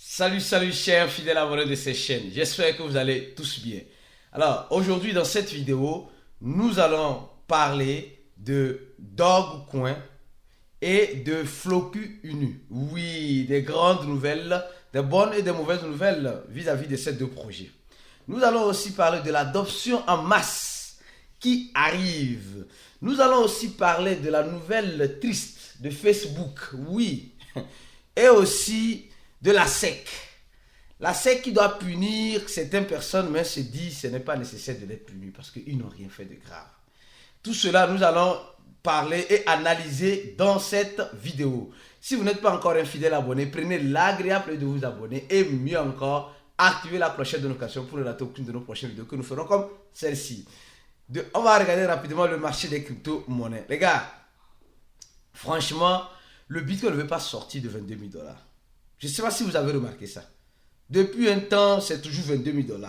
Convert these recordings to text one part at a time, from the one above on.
Salut chers fidèles abonnés de cette chaîne, j'espère que vous allez tous bien. Alors aujourd'hui dans cette vidéo, nous allons parler de Dogecoin et de Floku Unu. Oui, des grandes nouvelles, des bonnes et des mauvaises nouvelles vis-à-vis de ces deux projets. Nous allons aussi parler de l'adoption en masse qui arrive. Nous allons aussi parler de la nouvelle triste de Facebook, oui, et aussi de la SEC. La SEC qui doit punir certaines personnes, mais se dit que ce n'est pas nécessaire de les punir parce qu'ils n'ont rien fait de grave. Tout cela, nous allons parler et analyser dans cette vidéo. Si vous n'êtes pas encore un fidèle abonné, prenez l'agréable de vous abonner et mieux encore, activez la clochette de notification pour ne rater aucune de nos prochaines vidéos que nous ferons comme celle-ci. On va regarder rapidement le marché des crypto-monnaies. Les gars, franchement, le Bitcoin ne veut pas sortir de 22 000 $. Je ne sais pas si vous avez remarqué ça. Depuis un temps, c'est toujours 22 000 $.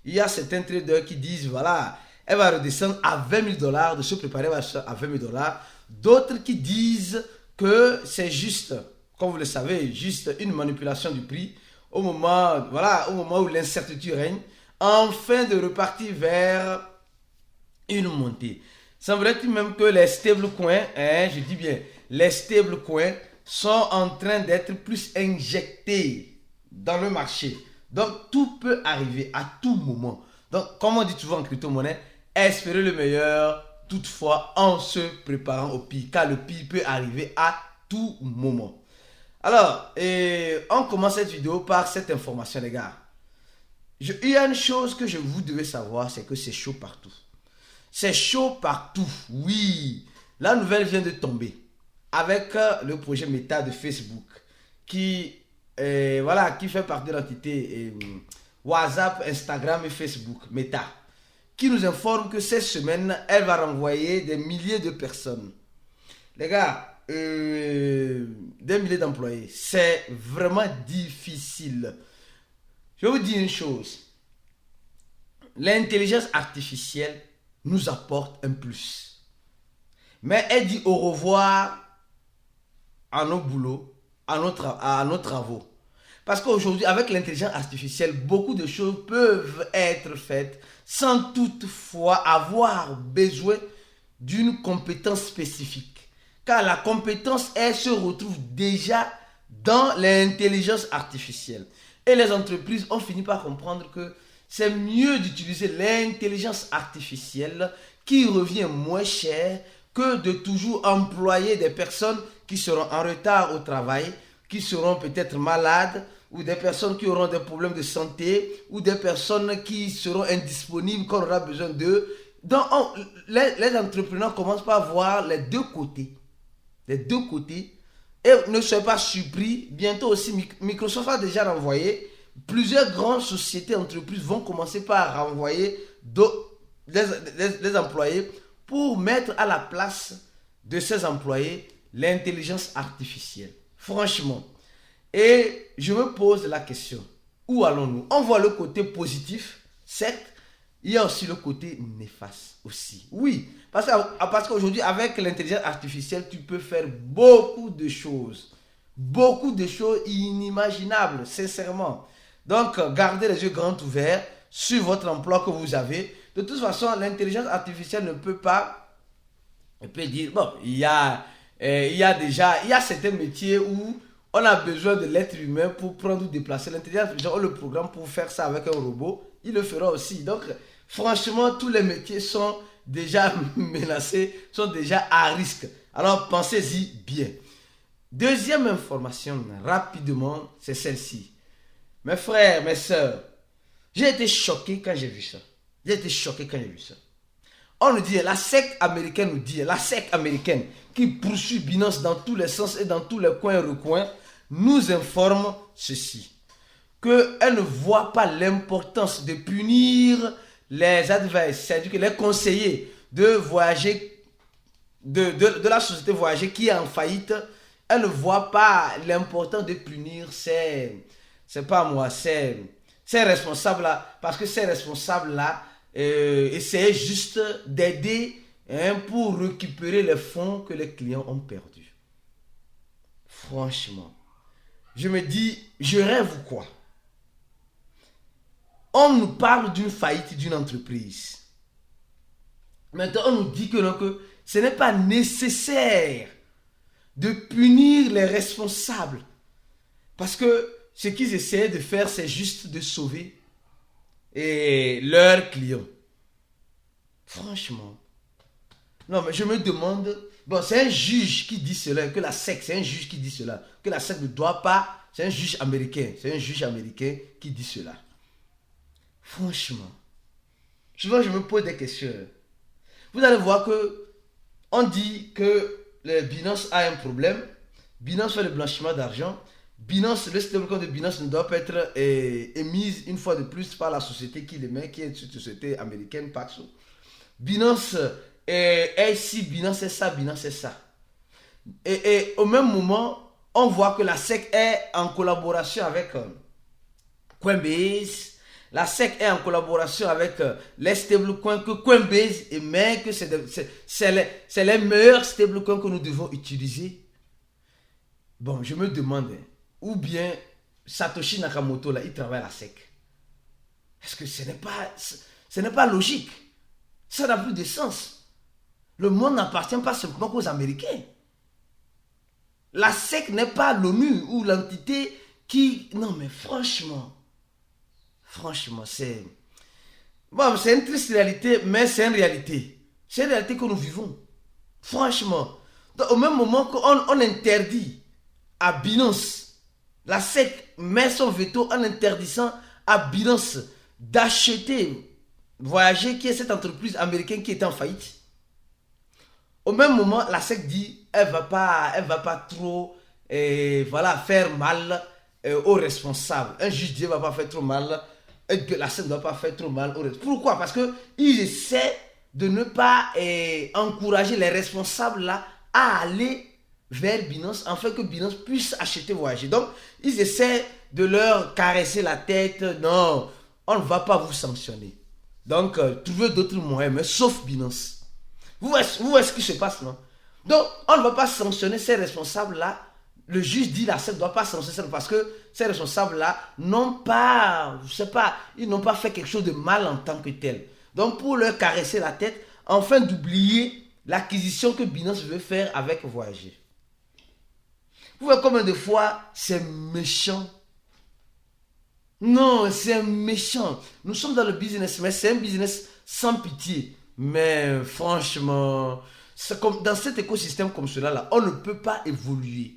Il y a certains traders qui disent, voilà, elle va redescendre à 20 000 $, de se préparer à 20 000 $. D'autres qui disent que c'est juste, comme vous le savez, juste une manipulation du prix au moment, voilà, au moment où l'incertitude règne, afin de repartir vers une montée. Semblerait-il même que les stablecoins, je dis bien, les stablecoins sont en train d'être plus injectés dans le marché. Donc, tout peut arriver à tout moment. Donc, comme on dit souvent en crypto-monnaie, espérez le meilleur, toutefois en se préparant au pire, car le pire peut arriver à tout moment. Alors, on commence cette vidéo par cette information, les gars. Il y a une chose que vous devez savoir, c'est que c'est chaud partout. C'est chaud partout, oui. La nouvelle vient de tomber avec le projet Meta de Facebook qui, voilà, qui fait partie de l'entité WhatsApp, Instagram et Facebook, Meta, qui nous informe que cette semaine, elle va renvoyer des milliers de personnes. Les gars, des milliers d'employés, c'est vraiment difficile. Je vais vous dire une chose. L'intelligence artificielle nous apporte un plus. Mais elle dit au revoir à nos boulots, à nos travaux. Parce qu'aujourd'hui, avec l'intelligence artificielle, beaucoup de choses peuvent être faites sans toutefois avoir besoin d'une compétence spécifique. Car la compétence, elle se retrouve déjà dans l'intelligence artificielle. Et les entreprises ont fini par comprendre que c'est mieux d'utiliser l'intelligence artificielle qui revient moins cher que de toujours employer des personnes qui seront en retard au travail, qui seront peut-être malades, ou des personnes qui auront des problèmes de santé, ou des personnes qui seront indisponibles quand on aura besoin d'eux. Donc, les entrepreneurs commencent par voir les deux côtés. Les deux côtés. Et ne soyez pas surpris, bientôt aussi, Microsoft a déjà renvoyé. Plusieurs grandes sociétés, entreprises vont commencer par renvoyer les employés pour mettre à la place de ces employés l'intelligence artificielle. Franchement. Et je me pose la question, où allons-nous? On voit le côté positif, certes, il y a aussi le côté néfaste aussi. Oui, parce qu'aujourd'hui, avec l'intelligence artificielle, tu peux faire beaucoup de choses inimaginables, sincèrement. Donc, gardez les yeux grands ouverts sur votre emploi que vous avez. De toute façon, l'intelligence artificielle ne peut pas, elle peut dire, bon, il y a certains métiers où on a besoin de l'être humain pour prendre ou déplacer. L'intelligence artificielle, on le programme pour faire ça avec un robot, il le fera aussi. Donc, franchement, tous les métiers sont déjà menacés, sont déjà à risque. Alors, pensez-y bien. Deuxième information, rapidement, c'est celle-ci. Mes frères, mes soeurs, j'ai été choqué quand j'ai vu ça. On nous dit, la SEC américaine nous dit, la SEC américaine qui poursuit Binance dans tous les sens et dans tous les coins et recoins, nous informe ceci. Qu'elle ne voit pas l'importance de punir les advisors, c'est-à-dire que les conseillers de voyager, de la société voyager qui est en faillite. Elle ne voit pas l'importance de punir ces responsables-là, parce que ces responsables-là essayaient juste d'aider pour récupérer les fonds que les clients ont perdus. Franchement, je me dis, je rêve ou quoi? On nous parle d'une faillite d'une entreprise. Maintenant, on nous dit que ce n'est pas nécessaire de punir les responsables. Parce que ce qu'ils essaient de faire, c'est juste de sauver leurs clients. Franchement. Non, mais je me demande... Bon, c'est un juge qui dit cela, que la SEC, c'est un juge qui dit cela. Que la SEC ne doit pas... C'est un juge américain. C'est un juge américain qui dit cela. Franchement. Souvent, je me pose des questions. Vous allez voir que on dit que le Binance a un problème. Binance fait le blanchiment d'argent. Binance, le stablecoin de Binance ne doit pas être émise une fois de plus par la société qui l'émet, qui est une société américaine, Paxos. Binance est ici, Binance est ça, Binance est ça. Et au même moment, on voit que la SEC est en collaboration avec Coinbase. La SEC est en collaboration avec les stablecoins que Coinbase émet, que c'est les meilleurs stablecoins que nous devons utiliser. Bon, je me demande, ou bien Satoshi Nakamoto, là, il travaille à la SEC. Est-ce que ce n'est pas logique? Ça n'a plus de sens. Le monde n'appartient pas simplement qu'aux Américains. La SEC n'est pas l'ONU ou l'entité qui... Non, mais franchement, c'est... Bon, c'est une triste réalité, mais c'est une réalité. C'est une réalité que nous vivons. Franchement. Donc, au même moment qu'on interdit à Binance, la SEC met son veto en interdisant à Binance d'acheter Voyager, qui est cette entreprise américaine qui est en faillite. Au même moment, la SEC dit elle va pas trop faire mal aux responsables. Un juge dit elle va pas faire trop mal. La SEC ne doit pas faire trop mal aux responsables. Pourquoi? Parce qu'ils essaient de ne pas encourager les responsables là à aller vers Binance, afin que Binance puisse acheter Voyager. Donc, ils essaient de leur caresser la tête. Non, on ne va pas vous sanctionner. Donc, trouvez d'autres moyens, mais sauf Binance. Vous voyez ce qui se passe, non? Donc, on ne va pas sanctionner ces responsables-là. Le juge dit la SEC ne doit pas sanctionner parce que ces responsables-là n'ont pas, ils n'ont pas fait quelque chose de mal en tant que tel. Donc, pour leur caresser la tête, afin d'oublier l'acquisition que Binance veut faire avec Voyager. Vous voyez combien de fois c'est méchant? Non, c'est méchant. Nous sommes dans le business, mais c'est un business sans pitié. Mais franchement, comme, dans cet écosystème comme cela, on ne peut pas évoluer.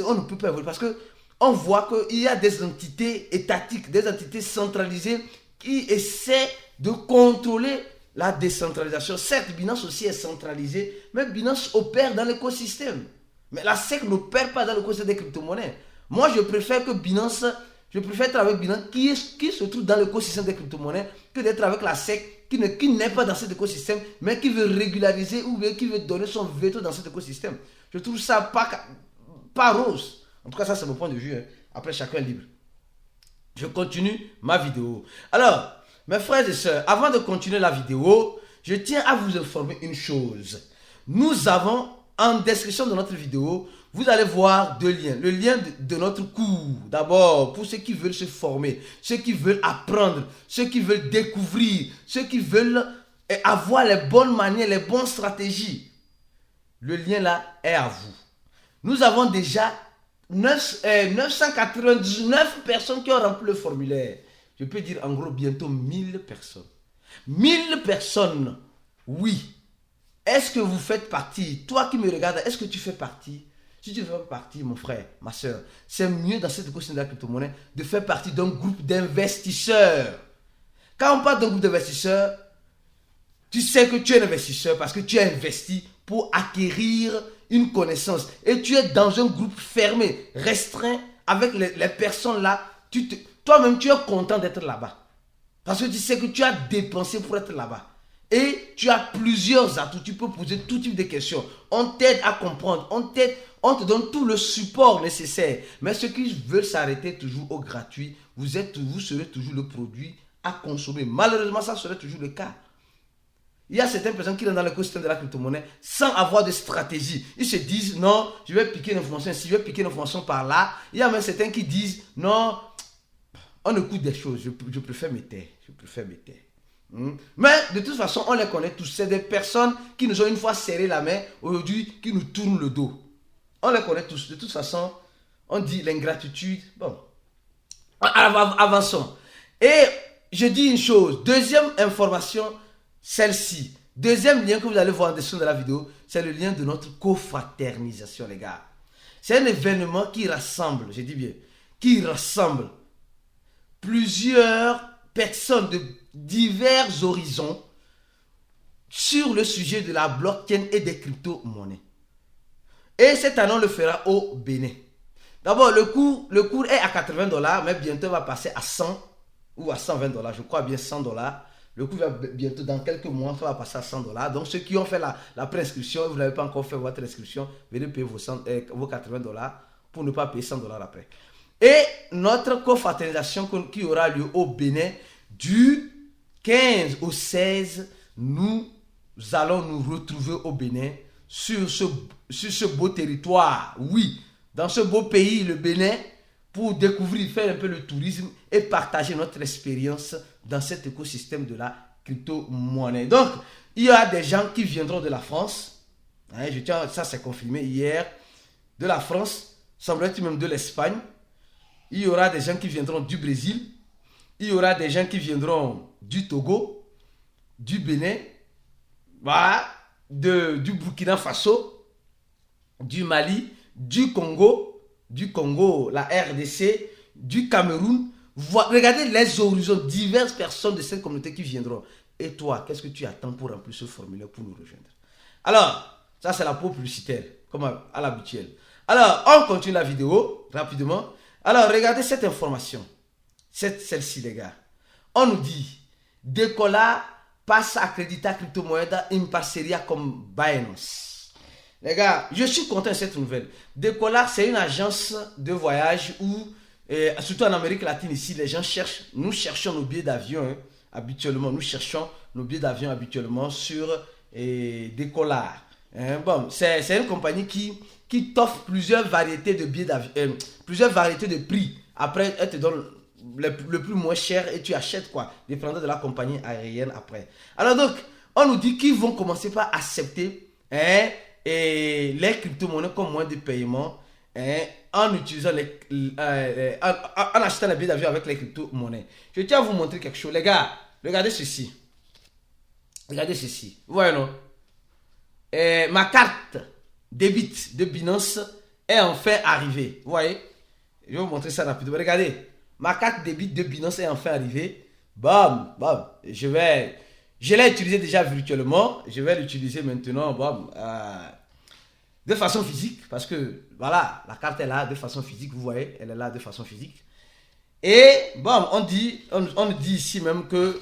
On ne peut pas évoluer parce qu'on voit qu'il y a des entités étatiques, des entités centralisées qui essaient de contrôler la décentralisation. Certes, Binance aussi est centralisé, mais Binance opère dans l'écosystème. Mais la SEC n'opère pas dans l'écosystème des crypto-monnaies. Moi, je préfère être avec Binance qui se trouve dans l'écosystème des crypto-monnaies que d'être avec la SEC qui n'est pas dans cet écosystème, mais qui veut régulariser ou bien qui veut donner son veto dans cet écosystème. Je trouve ça pas rose. En tout cas, ça c'est mon point de vue. Hein. Après, chacun est libre. Je continue ma vidéo. Alors, mes frères et sœurs, avant de continuer la vidéo, je tiens à vous informer une chose. Nous avons en description de notre vidéo, vous allez voir deux liens. Le lien de notre cours. D'abord, pour ceux qui veulent se former, ceux qui veulent apprendre, ceux qui veulent découvrir, ceux qui veulent avoir les bonnes manières, les bonnes stratégies. Le lien là est à vous. Nous avons déjà 999 personnes qui ont rempli le formulaire. Je peux dire en gros bientôt 1000 personnes. 1000 personnes, oui. Est-ce que vous faites partie? Toi qui me regardes, est-ce que tu fais partie? Si tu fais partie, mon frère, ma soeur, c'est mieux dans cette écosystème de la crypto-monnaie de faire partie d'un groupe d'investisseurs. Quand on parle d'un groupe d'investisseurs, tu sais que tu es un investisseur parce que tu as investi pour acquérir une connaissance. Et tu es dans un groupe fermé, restreint, avec les personnes là. Toi-même, tu es content d'être là-bas. Parce que tu sais que tu as dépensé pour être là-bas. Et tu as plusieurs atouts. Tu peux poser tout type de questions. On t'aide à comprendre. On te donne tout le support nécessaire. Mais ceux qui veulent s'arrêter toujours au gratuit, vous serez toujours le produit à consommer. Malheureusement, ça serait toujours le cas. Il y a certaines personnes qui sont dans l'écosystème de la crypto-monnaie sans avoir de stratégie. Ils se disent, non, je vais piquer une information ici, je vais piquer une information par là. Il y a même certains qui disent, non, on écoute des choses, je préfère me taire. Je préfère me taire. Mais de toute façon, on les connaît tous. C'est des personnes qui nous ont une fois serré la main, aujourd'hui, qui nous tournent le dos. On les connaît tous. De toute façon, on dit l'ingratitude. Bon, avançons. Et je dis une chose. Deuxième information, celle-ci. Deuxième lien que vous allez voir en dessous de la vidéo, c'est le lien de notre confraternisation, les gars. C'est un événement qui rassemble, je dis bien, qui rassemble plusieurs personnes de divers horizons sur le sujet de la blockchain et des crypto-monnaies. Et cette année, on le fera au Bénin. D'abord, le cours est à 80 $, mais bientôt va passer à 100 ou à 120 $. Je crois bien 100 $. Le cours va bientôt, dans quelques mois, ça va passer à 100 $. Donc, ceux qui ont fait la préinscription, vous n'avez pas encore fait votre inscription, venez payer vos 80 $ pour ne pas payer 100 $ après. Et notre confraternisation qui aura lieu au Bénin du 15 au 16, nous allons nous retrouver au Bénin sur ce beau territoire. Oui, dans ce beau pays, le Bénin, pour découvrir, faire un peu le tourisme et partager notre expérience dans cet écosystème de la crypto-monnaie. Donc, il y a des gens qui viendront de la France. Ça c'est confirmé hier. De la France, semblerait-il même de l'Espagne. Il y aura des gens qui viendront du Brésil. Il y aura des gens qui viendront du Togo, du Bénin, voilà, du Burkina Faso, du Mali, du Congo, la RDC, du Cameroun. Regardez les horizons, diverses personnes de cette communauté qui viendront. Et toi, qu'est-ce que tu attends pour remplir ce formulaire pour nous rejoindre? Alors, ça c'est la peau publicitaire, comme à l'habituel. Alors, on continue la vidéo rapidement. Alors, regardez cette information. Celle-ci, les gars. On nous dit, Decola passe à Credita Cryptomoeda in parceria comme Binance. Les gars, je suis content de cette nouvelle. Decola, c'est une agence de voyage où, surtout en Amérique latine ici, les gens cherchent, nous cherchons nos billets d'avion, habituellement. Nous cherchons nos billets d'avion habituellement sur Decola. Bon, c'est une compagnie qui t'offre plusieurs variétés de billets d'avion, plusieurs variétés de prix. Après, elle te donne le plus moins cher et tu achètes quoi, dépendant de la compagnie aérienne après. Alors donc, on nous dit qu'ils vont commencer par accepter les crypto-monnaies comme moyen de paiement en utilisant en achetant les billets d'avion avec les crypto-monnaies. Je tiens à vous montrer quelque chose, les gars. Regardez ceci. Regardez ceci. Vous voyez, non? Ma carte débit de Binance est enfin arrivée. Vous voyez? Je vais vous montrer ça rapidement. Regardez. Ma carte débit de Binance est enfin arrivée. Bam, bam. Je l'ai utilisé déjà virtuellement. Je vais l'utiliser maintenant, bam, de façon physique. Parce que, voilà, la carte est là de façon physique. Vous voyez, elle est là de façon physique. Et, bam, on dit ici même que,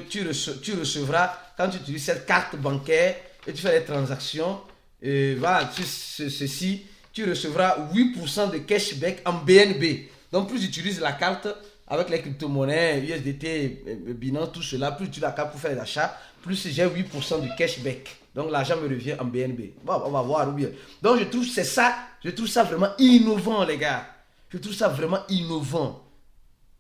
tu recevras, quand tu utilises cette carte bancaire et tu fais des transactions, voilà, ceci, tu recevras 8% de cashback en BNB. Donc, plus tu utilises la carte avec les crypto-monnaies, USDT, Binance, tout cela, plus tu utilises la carte pour faire des achats, plus j'ai 8% de cashback. Donc, l'argent me revient en BNB. Bon, on va voir ou bien. Donc, je trouve ça vraiment innovant, les gars. Je trouve ça vraiment innovant.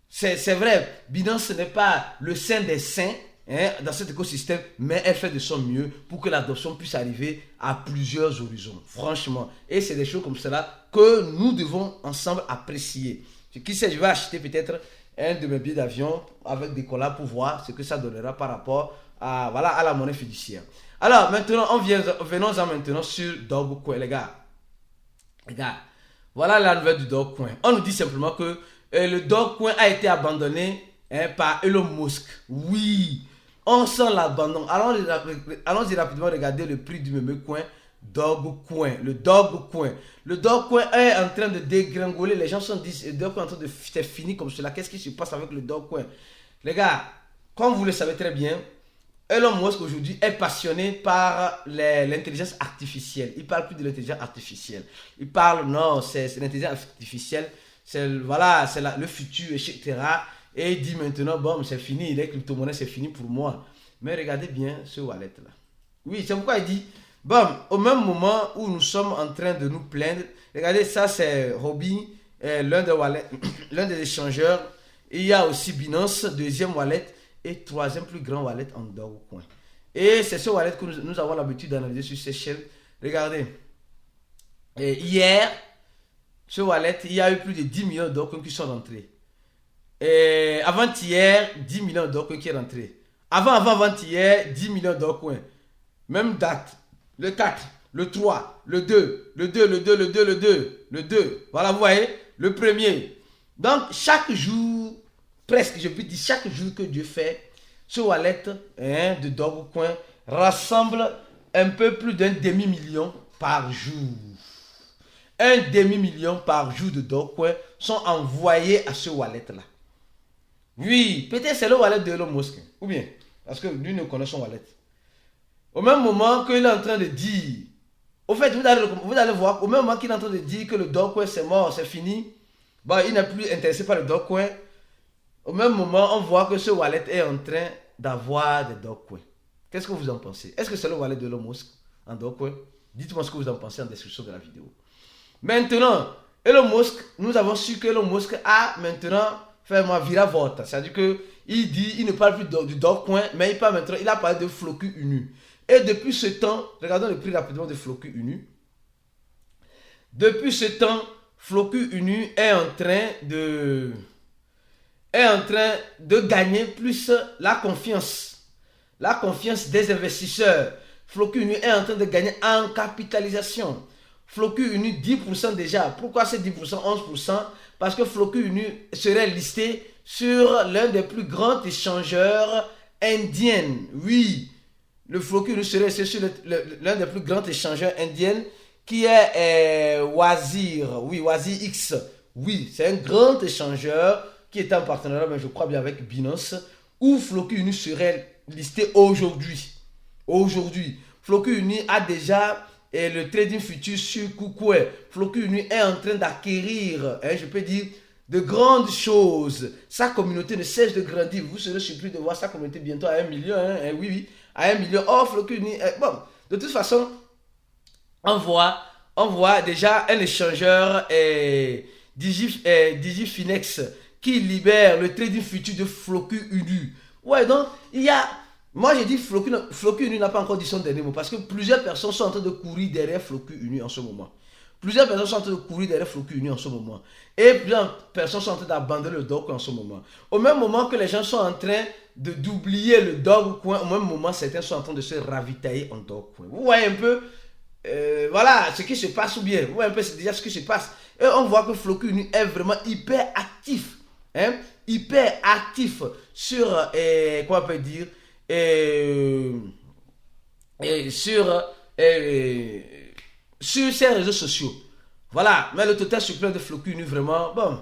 C'est vrai, Binance n'est pas le saint des saints dans cet écosystème, mais elle fait de son mieux pour que l'adoption puisse arriver à plusieurs horizons, franchement. Et c'est des choses comme cela que nous devons ensemble apprécier. Qui sait, je vais acheter peut-être un de mes billets d'avion avec des collabs pour voir ce que ça donnera par rapport à la monnaie fiduciaire. Alors maintenant, venons-en maintenant sur Dogecoin, les gars. Voilà la nouvelle du Dogecoin. On nous dit simplement que le Dogecoin a été abandonné par Elon Musk. Oui, on sent l'abandon. Allons-y rapidement regarder le prix du même coin, Dogecoin. Le Dogecoin est en train de dégringoler. Les gens se disent, le Dogecoin est en train de c'est fini comme cela. Qu'est-ce qui se passe avec le Dogecoin? Les gars, comme vous le savez très bien, Elon Musk aujourd'hui est passionné par l'intelligence artificielle. Il parle plus de l'intelligence artificielle. Il parle, non, c'est l'intelligence artificielle. C'est le futur, etc. et il dit maintenant, bon, c'est fini, les crypto-monnaies, c'est fini pour moi. Mais regardez bien ce wallet-là. Oui, c'est pourquoi il dit, bon, au même moment où nous sommes en train de nous plaindre, regardez, ça c'est Huobi, l'un des wallets, l'un des échangeurs. Il y a aussi Binance, deuxième wallet, et troisième plus grand wallet en Dogecoin. Et c'est ce wallet que nous avons l'habitude d'analyser sur ces chaînes. Regardez, et hier, ce wallet, il y a eu plus de 10 millions de Dogecoin qui sont rentrés. Et avant-hier, 10 millions de Dogecoin qui est rentré. Avant-hier, 10 millions de Dogecoin. Même date, le 4, le 3, le 2, le 2, le 2, le 2, le 2, le 2. Voilà, vous voyez, le premier. Donc, chaque jour, presque, je peux dire, chaque jour que Dieu fait, ce wallet de Dogecoin rassemble un peu plus d'un demi-million par jour. Un demi-million par jour de Dogecoin sont envoyés à ce wallet-là. Oui, peut-être c'est le wallet de Elon Musk. Ou bien, parce que lui ne connaît son wallet. Au même moment qu'il est en train de dire, au fait, vous allez voir, au même moment qu'il est en train de dire que le Dogecoin c'est mort, c'est fini, bon, il n'est plus intéressé par le Dogecoin. Au même moment, on voit que ce wallet est en train d'avoir des Dogecoin. Qu'est-ce que vous en pensez? Est-ce que c'est le wallet de Elon Musk en Dogecoin? Dites-moi ce que vous en pensez en description de la vidéo. Maintenant, Elon Musk, nous avons su que Elon Musk a maintenant fait un vira-volte. C'est-à-dire qu'il dit, il ne parle plus du Dogecoin, mais il parle maintenant, il a parlé de Floki Unu. Et depuis ce temps, regardons le prix rapidement de Floki Unu. Depuis ce temps, Floki Unu est en train de gagner plus la confiance des investisseurs. Floki Unu est en train de gagner en capitalisation. Floki Unu 10% déjà. Pourquoi c'est 10%, 11%? Parce que Floki Unu serait listé sur l'un des plus grands échangeurs indiens. Oui, le Floki Unu serait listé sur l'un des plus grands échangeurs indiens qui est Wazir. Oui, Wazir X. Oui, c'est un grand échangeur qui est en partenariat, mais je crois bien avec Binance, où Floki Unu serait listé aujourd'hui. Aujourd'hui, Floki Unu a déjà le trading futur sur KuCoin. Floki Unu est en train d'acquérir, je peux dire, de grandes choses. Sa communauté ne cesse de grandir. Vous serez surpris de voir sa communauté bientôt à 1 million. Oui, à 1 million. Oh, Floki Unu. Bon, de toute façon, on voit déjà un échangeur Digifinex qui libère le trading futur de Floki Unu. Ouais, donc, il y a... Moi, j'ai dit Floki Unu n'a pas encore dit son dernier mot parce que plusieurs personnes sont en train de courir derrière Floki Unu en ce moment. Plusieurs personnes sont en train de courir derrière Floki Unu en ce moment. Et plusieurs personnes sont en train d'abandonner le Dogecoin en ce moment. Au même moment que les gens sont en train d'oublier le Dogecoin, au même moment, certains sont en train de se ravitailler en Dogecoin. Vous voyez un peu, voilà, ce qui se passe ou bien. Vous voyez un peu, c'est déjà ce qui se passe. Et on voit que Floki Unu est vraiment hyper actif. Hyper actif sur, quoi on peut dire, sur ces réseaux sociaux. Voilà, mais le total supplément de Floki Unu, vraiment, bon,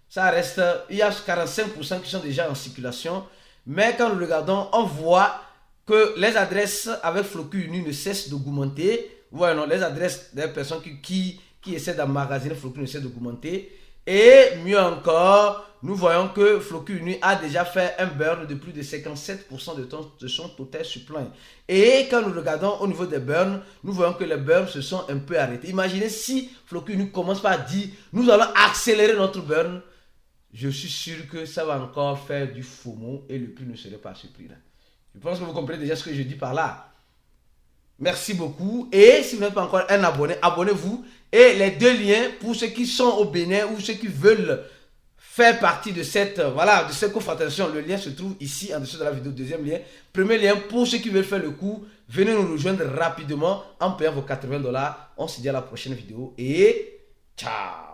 ça reste, il y a 45% qui sont déjà en circulation, mais quand nous regardons, on voit que les adresses avec Floki Unu ne cessent d'augmenter. Voilà, non, les adresses des personnes qui essaient d'emmagasiner Floki Unu ne cessent d'augmenter. Et mieux encore, nous voyons que Floki Unu a déjà fait un burn de plus de 57% de son total supply. Et quand nous regardons au niveau des burns, nous voyons que les burns se sont un peu arrêtés. Imaginez si Floki Unu commence par dire nous allons accélérer notre burn. Je suis sûr que ça va encore faire du FOMO et le prix ne serait pas surpris là. Je pense que vous comprenez déjà ce que je dis par là. Merci beaucoup. Et si vous n'êtes pas encore un abonné, abonnez-vous. Et les deux liens pour ceux qui sont au Bénin ou ceux qui veulent faire partie de cette, voilà, de cette confrontation. Le lien se trouve ici en dessous de la vidéo. Deuxième lien. Premier lien pour ceux qui veulent faire le coup. Venez nous rejoindre rapidement en payant vos $80. On se dit à la prochaine vidéo et ciao.